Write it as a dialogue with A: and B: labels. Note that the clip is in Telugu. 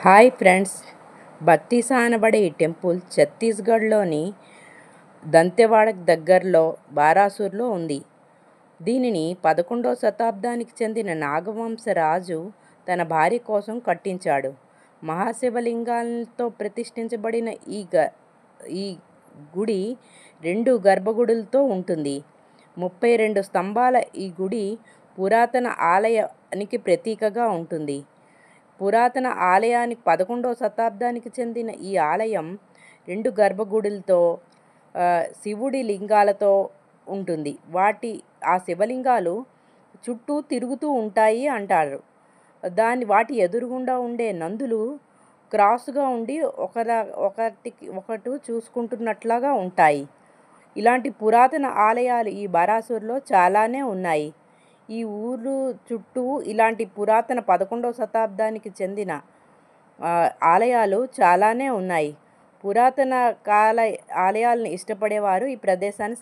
A: హాయ్ ఫ్రెండ్స్, బత్తీసా అనబడే ఈ టెంపుల్ ఛత్తీస్గఢ్లోని దంతెవాడకు దగ్గరలో బారాసూర్లో ఉంది. దీనిని 11వ శతాబ్దానికి చెందిన నాగవంశ రాజు తన భార్య కోసం కట్టించాడు. మహాశివలింగాలతో ప్రతిష్ఠించబడిన ఈ గుడి 2 గర్భగుడులతో ఉంటుంది. 32 స్తంభాల ఈ గుడి పురాతన ఆలయానికి ప్రతీకగా ఉంటుంది. పురాతన ఆలయానికి 11వ శతాబ్దానికి చెందిన ఈ ఆలయం 2 గర్భగుడులతో శివుడి లింగాలతో ఉంటుంది. ఆ శివలింగాలు చుట్టూ తిరుగుతూ ఉంటాయి అంటారు. వాటి ఎదురుగుండా ఉండే నందులు క్రాస్గా ఉండి ఒకటి చూసుకుంటున్నట్లుగా ఉంటాయి. ఇలాంటి పురాతన ఆలయాలు ఈ బారాసూర్లో చాలానే ఉన్నాయి. ఈ ఊరు చుట్టూ ఇలాంటి పురాతన 11వ శతాబ్దానికి చెందిన ఆలయాలు చాలానే ఉన్నాయి. పురాతన కాల ఆలయాలను ఇష్టపడేవారు ఈ ప్రదేశాన్ని